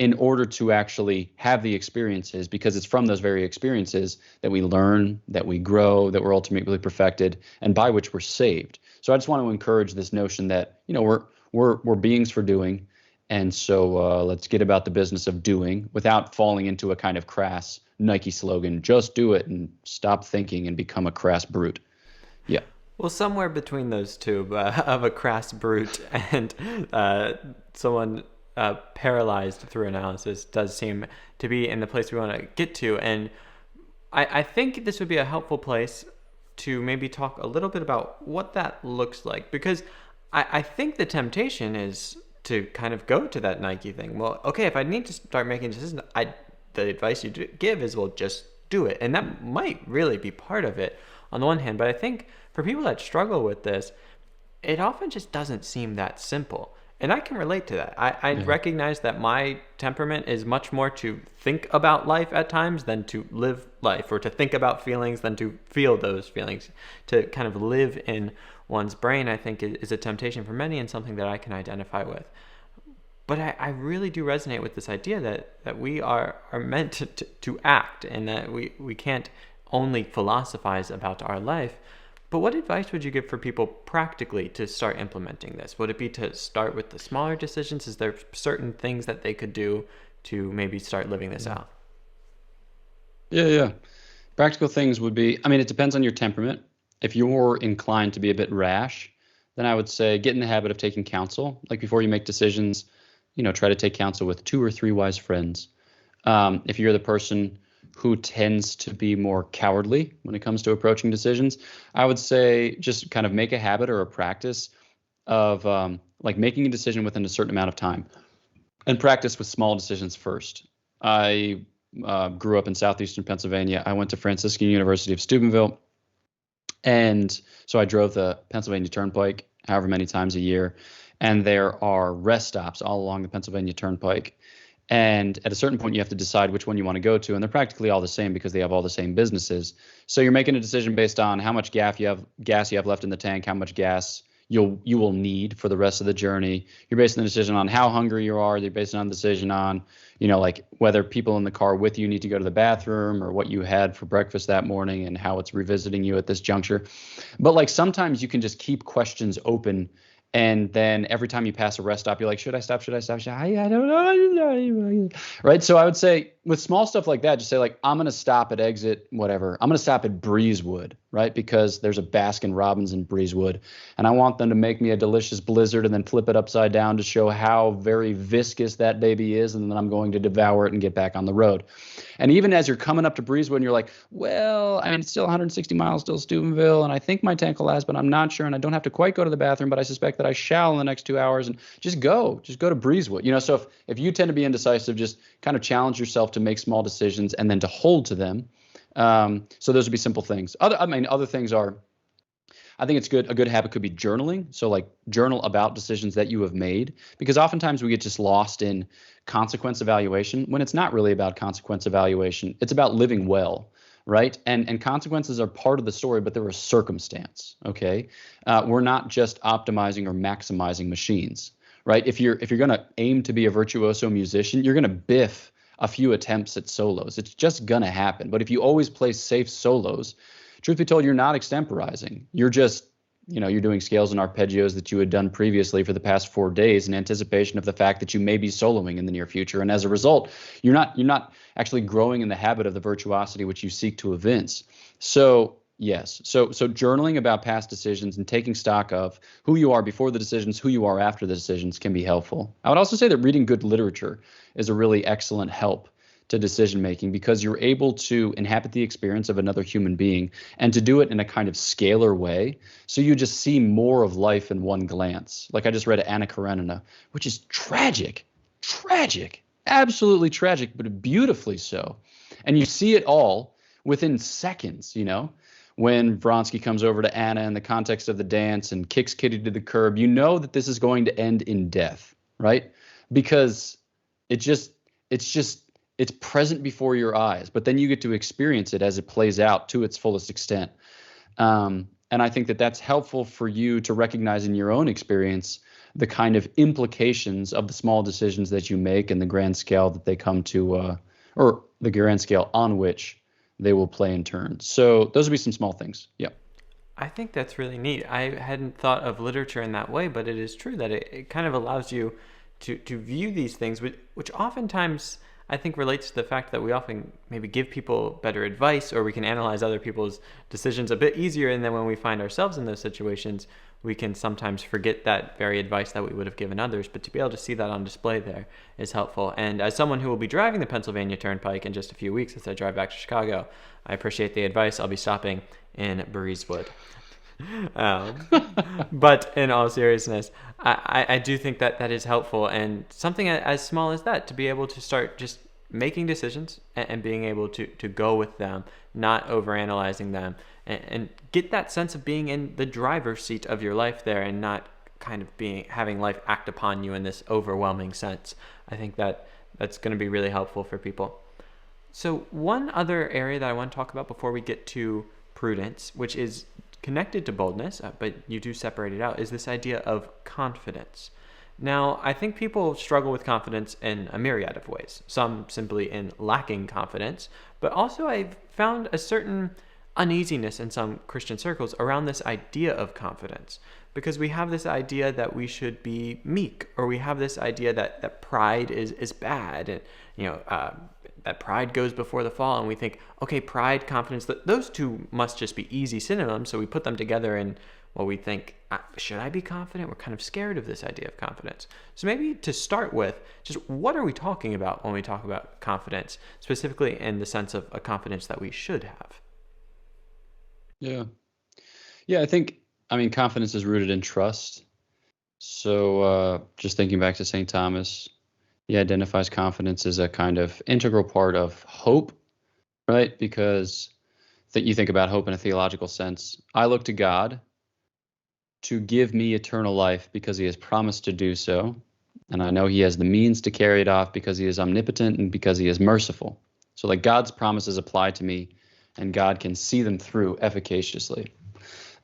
in order to actually have the experiences, because it's from those very experiences that we learn, that we grow, that we're ultimately perfected, and by which we're saved. So I just want to encourage this notion that, we're beings for doing. And so let's get about the business of doing without falling into a kind of crass Nike slogan, just do it and stop thinking and become a crass brute. Yeah. Well, somewhere between those two, of a crass brute and someone paralyzed through analysis, does seem to be in the place we want to get to. And I think this would be a helpful place to maybe talk a little bit about what that looks like, because I think the temptation is to kind of go to that Nike thing. Well, okay, if I need to start making decisions, the advice you give is, well, just do it. And that might really be part of it on the one hand. But I think for people that struggle with this, it often just doesn't seem that simple. And I can relate to that. I recognize that my temperament is much more to think about life at times than to live life, or to think about feelings than to feel those feelings. To kind of live in one's brain, I think, is a temptation for many and something that I can identify with. But I really do resonate with this idea that we are meant to act, and that we can't only philosophize about our life, But what advice would you give for people practically to start implementing this? Would it be to start with the smaller decisions? Is there certain things that they could do to maybe start living this out? Yeah. Practical things would be, I mean, it depends on your temperament. If you're inclined to be a bit rash, then I would say get in the habit of taking counsel. Like before you make decisions, try to take counsel with 2 or 3 wise friends. If you're the person who tends to be more cowardly when it comes to approaching decisions, I would say just kind of make a habit or a practice of like making a decision within a certain amount of time, and practice with small decisions first. I grew up in southeastern Pennsylvania. I went to Franciscan University of Steubenville, and so I drove the Pennsylvania Turnpike however many times a year, and there are rest stops all along the Pennsylvania Turnpike. And at a certain point, you have to decide which one you want to go to, and they're practically all the same because they have all the same businesses. So you're making a decision based on how much gas you have left in the tank, how much gas you will need for the rest of the journey. You're basing the decision on how hungry you are. You're basing on the decision on, like whether people in the car with you need to go to the bathroom, or what you had for breakfast that morning and how it's revisiting you at this juncture. But like sometimes you can just keep questions open. And then every time you pass a rest stop, you're like, should I stop? Should I stop? I don't know. Right. So I would say with small stuff like that, just say like, I'm going to stop at exit, whatever. I'm going to stop at Breezewood, right? Because there's a Baskin Robbins in Breezewood, and I want them to make me a delicious blizzard and then flip it upside down to show how very viscous that baby is. And then I'm going to devour it and get back on the road. And even as you're coming up to Breezewood and you're like, well, I mean, it's still 160 miles, still Steubenville, and I think my tank will last, but I'm not sure, and I don't have to quite go to the bathroom, but I suspect that I shall in the next 2 hours, and just go to Breezewood. So if you tend to be indecisive, just kind of challenge yourself to make small decisions and then to hold to them. So those would be simple things. Other things are, I think it's good. A good habit could be journaling. So like journal about decisions that you have made, because oftentimes we get just lost in consequence evaluation when it's not really about consequence evaluation. It's about living well, right? And consequences are part of the story, but they're a circumstance. Okay, we're not just optimizing or maximizing machines, right? If you're going to aim to be a virtuoso musician, you're going to biff a few attempts at solos. It's just going to happen. But if you always play safe solos, truth be told, you're not extemporizing. You're just, you're doing scales and arpeggios that you had done previously for the past 4 days in anticipation of the fact that you may be soloing in the near future. And as a result, you're not actually growing in the habit of the virtuosity which you seek to evince. So yes, so journaling about past decisions and taking stock of who you are before the decisions, who you are after the decisions can be helpful. I would also say that reading good literature is a really excellent help to decision making, because you're able to inhabit the experience of another human being and to do it in a kind of scalar way. So you just see more of life in one glance. Like I just read Anna Karenina, which is tragic, absolutely tragic, but beautifully so. And you see it all within seconds, when Vronsky comes over to Anna in the context of the dance and kicks Kitty to the curb, that this is going to end in death, right? Because it's present before your eyes, but then you get to experience it as it plays out to its fullest extent. And I think that that's helpful for you to recognize in your own experience the kind of implications of the small decisions that you make and the grand scale that they come to, or the grand scale on which they will play in turn. So those would be some small things. Yeah. I think that's really neat. I hadn't thought of literature in that way, but it is true that it kind of allows you to view these things, which oftentimes I think relates to the fact that we often maybe give people better advice, or we can analyze other people's decisions a bit easier. And then when we find ourselves in those situations, we can sometimes forget that very advice that we would have given others. But to be able to see that on display there is helpful. And as someone who will be driving the Pennsylvania Turnpike in just a few weeks as I drive back to Chicago, I appreciate the advice. I'll be stopping in Breezewood. But in all seriousness, I do think that is helpful, and something as small as that, to be able to start just making decisions and being able to go with them, not overanalyzing them, and get that sense of being in the driver's seat of your life there, and not kind of having life act upon you in this overwhelming sense. I think that's going to be really helpful for people. So one other area that I want to talk about before we get to prudence, which is connected to boldness, but you do separate it out, is this idea of confidence. Now, I think people struggle with confidence in a myriad of ways. Some simply in lacking confidence, but also I've found a certain uneasiness in some Christian circles around this idea of confidence, because we have this idea that we should be meek, or we have this idea that pride is bad, and that pride goes before the fall, and we think, okay, pride, confidence, those two must just be easy synonyms, so we put them together and we think, should I be confident? We're kind of scared of this idea of confidence. So maybe to start with, just what are we talking about when we talk about confidence, specifically in the sense of a confidence that we should have? Yeah. Yeah, I mean, confidence is rooted in trust. So just thinking back to St. Thomas, he identifies confidence as a kind of integral part of hope, right? Because you think about hope in a theological sense. I look to God to give me eternal life because he has promised to do so. And I know he has the means to carry it off because he is omnipotent and because he is merciful. So like God's promises apply to me, and God can see them through efficaciously.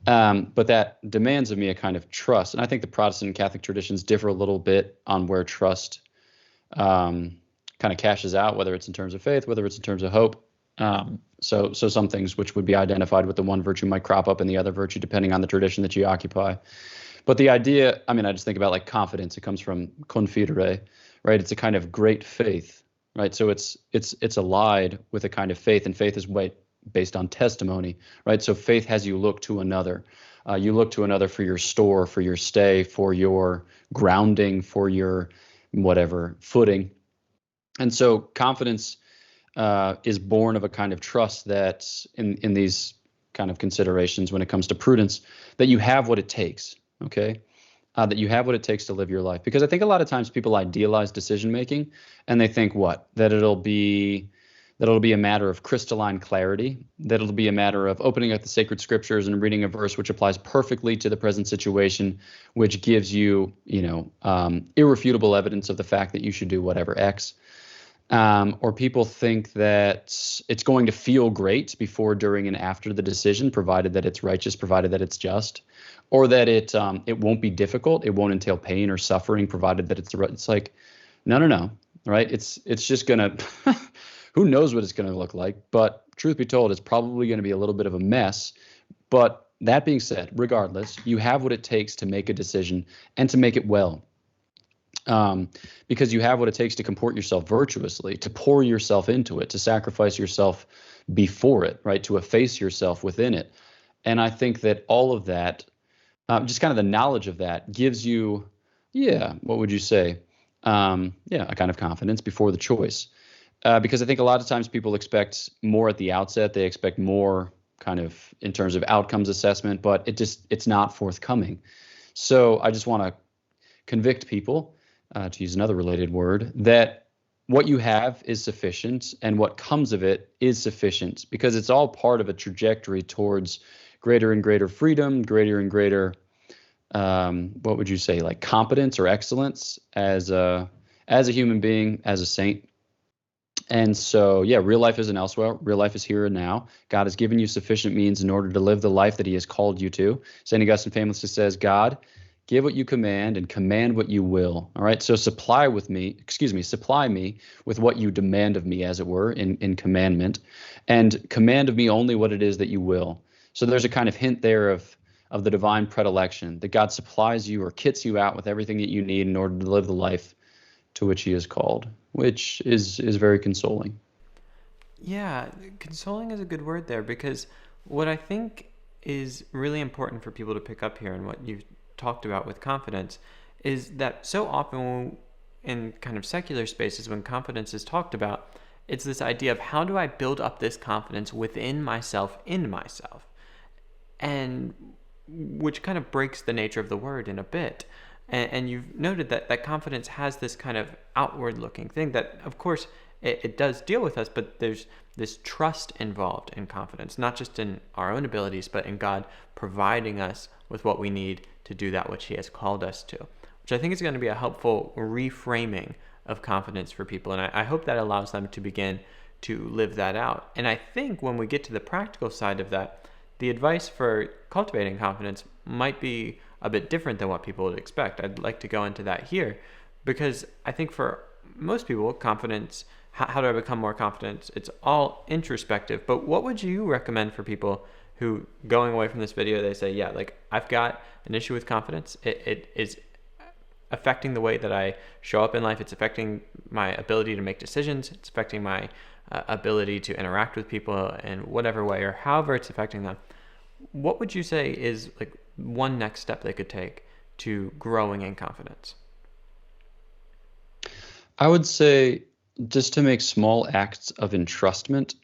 But that demands of me a kind of trust. And I think the Protestant and Catholic traditions differ a little bit on where trust kind of cashes out, whether it's in terms of faith, whether it's in terms of hope. So some things which would be identified with the one virtue might crop up in the other virtue, depending on the tradition that you occupy. But the idea, I mean, I just think about like confidence. It comes from confidere, right? It's a kind of great faith, right? So it's allied with a kind of faith, and faith is based on testimony, right? So faith has you look to another. You look to another for your store, for your stay, for your grounding, for your whatever footing. And so confidence is born of a kind of trust that in these kind of considerations when it comes to prudence, that you have what it takes, okay? That you have what it takes to live your life. Because I think a lot of times people idealize decision making, and they think that it'll be a matter of crystalline clarity, that it'll be a matter of opening up the sacred scriptures and reading a verse which applies perfectly to the present situation, which gives you, irrefutable evidence of the fact that you should do whatever X. Or people think that it's going to feel great before, during, and after the decision, provided that it's righteous, provided that it's just, or that it won't be difficult, it won't entail pain or suffering, provided that it's like, no, right? It's just gonna, who knows what it's gonna look like? But truth be told, it's probably gonna be a little bit of a mess. But that being said, regardless, you have what it takes to make a decision and to make it well. Because you have what it takes to comport yourself virtuously, to pour yourself into it, to sacrifice yourself before it, right? To efface yourself within it. And I think that all of that, just kind of the knowledge of that, gives you, what would you say? A kind of confidence before the choice. Because I think a lot of times people expect more at the outset. They expect more kind of in terms of outcomes assessment, but it's not forthcoming. So I just want to convict people, to use another related word, that what you have is sufficient, and what comes of it is sufficient, because it's all part of a trajectory towards greater and greater freedom, greater and greater, what would you say, like competence or excellence as a human being, as a saint. And so, real life isn't elsewhere. Real life is here and now. God has given you sufficient means in order to live the life that he has called you to. St. Augustine famously says, God, give what you command and command what you will. All right. So supply me with what you demand of me, as it were, in commandment, and command of me only what it is that you will. So there's a kind of hint there of the divine predilection, that God supplies you or kits you out with everything that you need in order to live the life to which he is called, which is very consoling. Yeah, consoling is a good word there, because what I think is really important for people to pick up here, and what you've talked about with confidence, is that so often in kind of secular spaces, when confidence is talked about, it's this idea of how do I build up this confidence within myself, in myself, and which kind of breaks the nature of the word in a bit. And you've noted that confidence has this kind of outward looking thing that, of course, it does deal with us, but there's this trust involved in confidence, not just in our own abilities, but in God providing us with what we need to do that which he has called us to, which I think is going to be a helpful reframing of confidence for people. And I hope that allows them to begin to live that out. And I think when we get to the practical side of that, the advice for cultivating confidence might be a bit different than what people would expect. I'd like to go into that here, because I think for most people, confidence how do I become more confident? It's all introspective. But what would you recommend for people who, going away from this video, they say, yeah, like I've got an issue with confidence. It is affecting the way that I show up in life. It's affecting my ability to make decisions. It's affecting my ability to interact with people in whatever way or however it's affecting them. What would you say is like one next step they could take to growing in confidence? I would say just to make small acts of entrustment.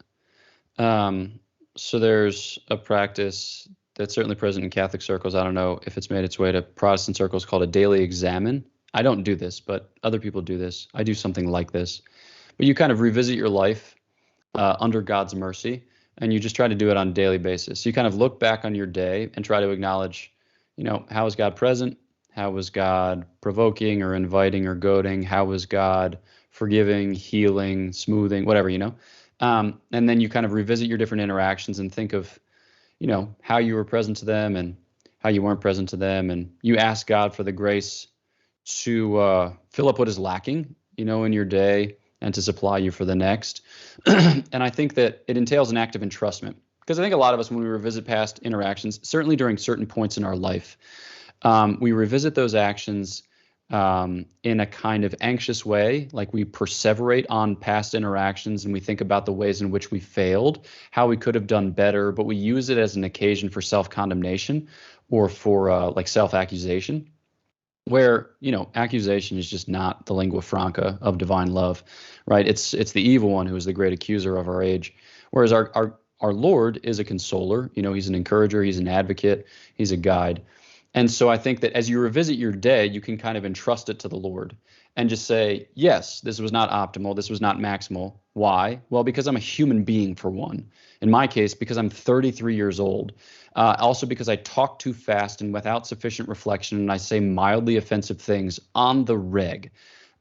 So there's a practice that's certainly present in Catholic circles. I don't know if it's made its way to Protestant circles, called a daily examine. I don't do this, but other people do this. I do something like this. But you kind of revisit your life under God's mercy, and you just try to do it on a daily basis. You kind of look back on your day and try to acknowledge, how was God present? How was God provoking or inviting or goading? How was God forgiving, healing, smoothing, whatever, and then you kind of revisit your different interactions and think of, how you were present to them and how you weren't present to them. And you ask God for the grace to fill up what is lacking, in your day, and to supply you for the next. And I think that it entails an act of entrustment, because I think a lot of us, when we revisit past interactions, certainly during certain points in our life, we revisit those actions in a kind of anxious way, like we perseverate on past interactions and we think about the ways in which we failed, how we could have done better, but we use it as an occasion for self-condemnation or for like self-accusation, where, accusation is just not the lingua franca of divine love, right? It's the evil one who is the great accuser of our age, whereas our Lord is a consoler. He's an encourager, he's an advocate, he's a guide. And so I think that as you revisit your day, you can kind of entrust it to the Lord and just say, yes, this was not optimal. This was not maximal. Why? Well, because I'm a human being, for one. In my case, because I'm 33 years old. Also because I talk too fast and without sufficient reflection, and I say mildly offensive things on the reg.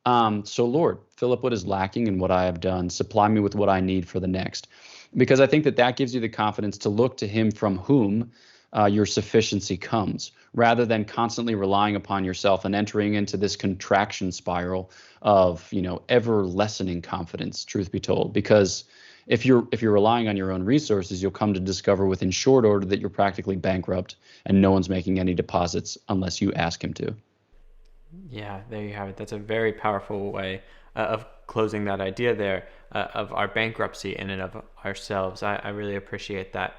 So Lord, fill up what is lacking in what I have done. Supply me with what I need for the next. Because I think that gives you the confidence to look to him from whom your sufficiency comes, rather than constantly relying upon yourself and entering into this contraction spiral of, ever lessening confidence, truth be told. Because if you're relying on your own resources, you'll come to discover within short order that you're practically bankrupt and no one's making any deposits unless you ask him to. Yeah, there you have it. That's a very powerful way of closing that idea there of our bankruptcy in and of ourselves. I really appreciate that.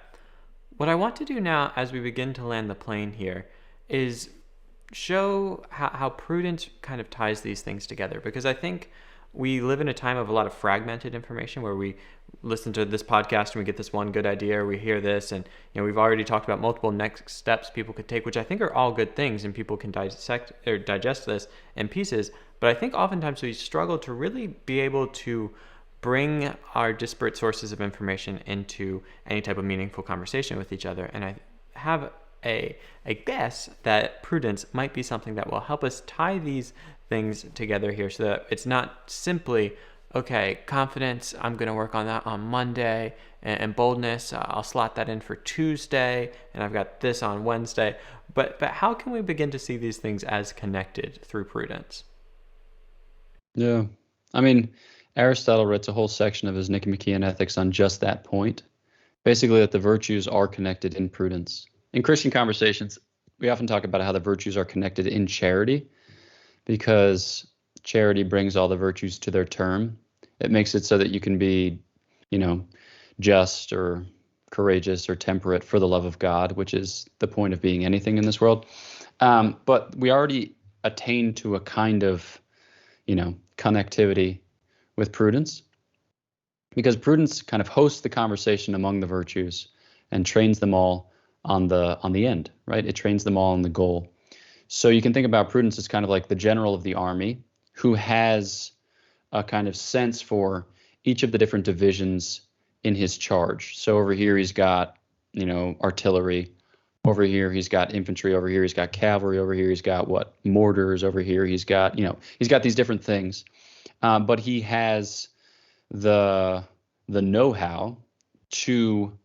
What I want to do now, as we begin to land the plane here, is show how prudence kind of ties these things together. Because I think we live in a time of a lot of fragmented information, where we listen to this podcast and we get this one good idea, or we hear this, and we've already talked about multiple next steps people could take, which I think are all good things, and people can dissect or digest this in pieces. But I think oftentimes we struggle to really be able to bring our disparate sources of information into any type of meaningful conversation with each other. And I have a guess that prudence might be something that will help us tie these things together here, so that it's not simply, okay, confidence, I'm going to work on that on Monday, and boldness, I'll slot that in for Tuesday, and I've got this on Wednesday. But how can we begin to see these things as connected through prudence? Yeah. I mean, Aristotle writes a whole section of his Nicomachean Ethics on just that point. Basically, that the virtues are connected in prudence. In Christian conversations, we often talk about how the virtues are connected in charity, because charity brings all the virtues to their term. It makes it so that you can be, just or courageous or temperate for the love of God, which is the point of being anything in this world. But we already attain to a kind of, connectivity with prudence, because prudence kind of hosts the conversation among the virtues and trains them all on the end, right? It trains them all on the goal. So you can think about prudence as kind of like the general of the army, who has a kind of sense for each of the different divisions in his charge. So over here he's got, artillery. Over here he's got infantry. Over here he's got cavalry. Over here he's got mortars. Over here he's got, he's got these different things. But he has the know-how to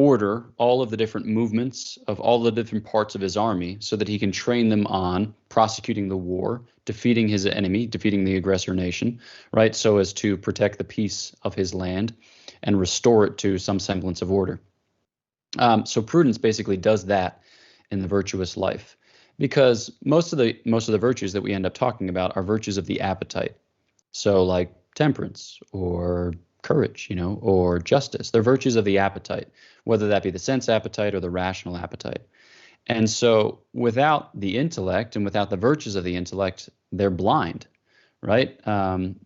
order all of the different movements of all the different parts of his army so that he can train them on prosecuting the war, defeating his enemy, defeating the aggressor nation, right? So as to protect the peace of his land and restore it to some semblance of order. So prudence basically does that in the virtuous life, because most of the virtues that we end up talking about are virtues of the appetite. So like temperance or courage, or justice. They're virtues of the appetite, whether that be the sense appetite or the rational appetite. And so without the intellect and without the virtues of the intellect, they're blind, right?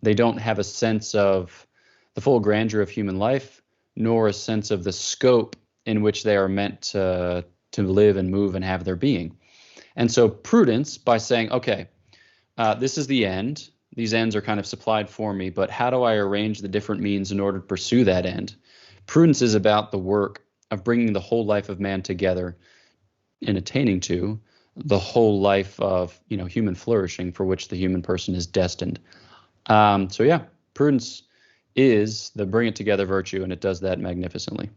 They don't have a sense of the full grandeur of human life, nor a sense of the scope in which they are meant to live and move and have their being. And so prudence, by saying, okay, this is the end. These ends are kind of supplied for me, but how do I arrange the different means in order to pursue that end? Prudence is about the work of bringing the whole life of man together in attaining to the whole life of human flourishing for which the human person is destined. Prudence is the bring it together virtue, and it does that magnificently.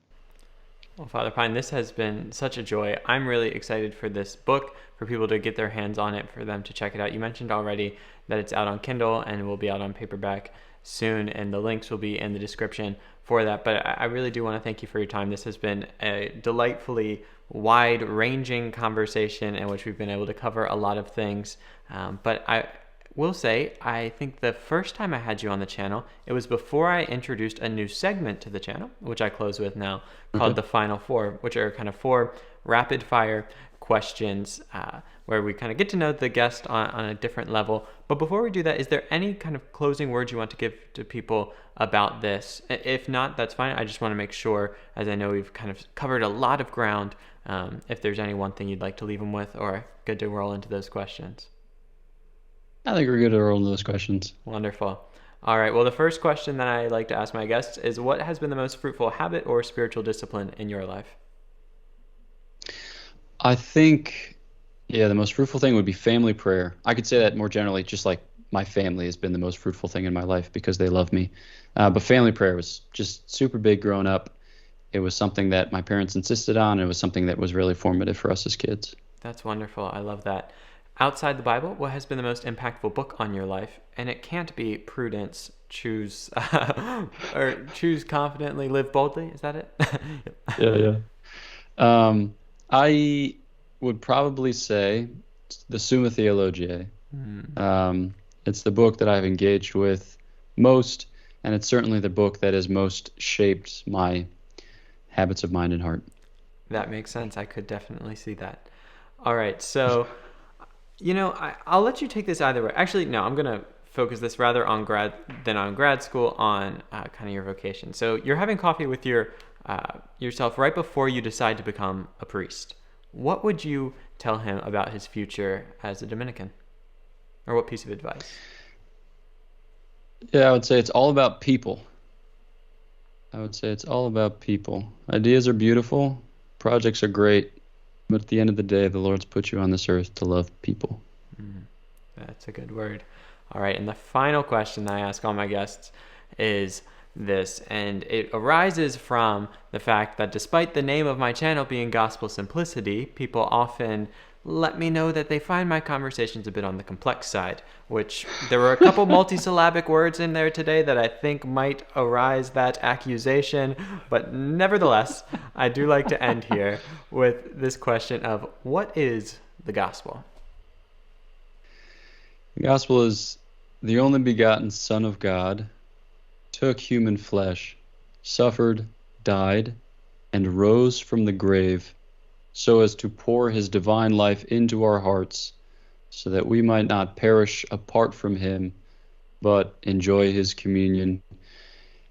Well, Father Pine, this has been such a joy. I'm really excited for this book, for people to get their hands on it, for them to check it out. You mentioned already that it's out on Kindle and will be out on paperback soon, and the links will be in the description for that. But I really do want to thank you for your time. This has been a delightfully wide-ranging conversation in which we've been able to cover a lot of things. But I will say, I think the first time I had you on the channel, it was before I introduced a new segment to the channel, which I close with now, called The Final Four, which are kind of 4 rapid-fire questions where we kind of get to know the guest on a different level. But before we do that, is there any kind of closing words you want to give to people about this? If not, that's fine. I just want to make sure, as I know we've kind of covered a lot of ground, if there's any one thing you'd like to leave them with, or good to roll into those questions. I think we're good to roll into those questions. Wonderful. All right. Well, the first question that I like to ask my guests is, what has been the most fruitful habit or spiritual discipline in your life? I think, the most fruitful thing would be family prayer. I could say that more generally, just like my family has been the most fruitful thing in my life because they love me. But family prayer was just super big growing up. It was something that my parents insisted on. It was something that was really formative for us as kids. That's wonderful. I love that. Outside the Bible, what has been the most impactful book on your life? And it can't be Prudence, Choose Confidently, Live Boldly. Is that it? Yeah. I would probably say the Summa Theologiae. It's the book that I've engaged with most, and it's certainly the book that has most shaped my habits of mind and heart. That makes sense. I could definitely see that. All right, so... I'll let you take this either way. Actually, no, I'm going to focus this rather on grad school, on kind of your vocation. So you're having coffee with yourself right before you decide to become a priest. What would you tell him about his future as a Dominican? Or what piece of advice? Yeah, I would say it's all about people. Ideas are beautiful. Projects are great. But at the end of the day, the Lord's put you on this earth to love people. That's a good word. All right, and the final question that I ask all my guests is this, and it arises from the fact that despite the name of my channel being Gospel Simplicity, people often let me know that they find my conversations a bit on the complex side, which there were a couple multisyllabic words in there today that I think might arise that accusation. But nevertheless, I do like to end here with this question of, what is the gospel? The gospel is the only begotten Son of God, took human flesh, suffered, died, and rose from the grave, so as to pour his divine life into our hearts, so that we might not perish apart from him, but enjoy his communion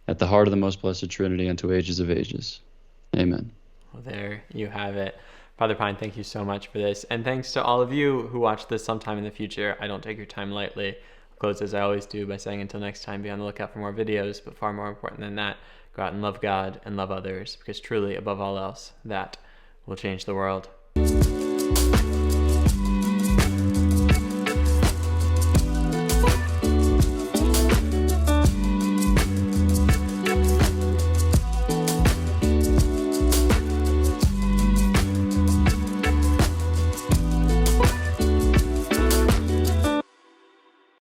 at the heart of the most blessed Trinity unto ages of ages. Amen. Well, there you have it. Father Pine, thank you so much for this. And thanks to all of you who watch this sometime in the future. I don't take your time lightly. I'll close as I always do by saying, until next time, be on the lookout for more videos, but far more important than that, go out and love God and love others, because truly, above all else, that will change the world.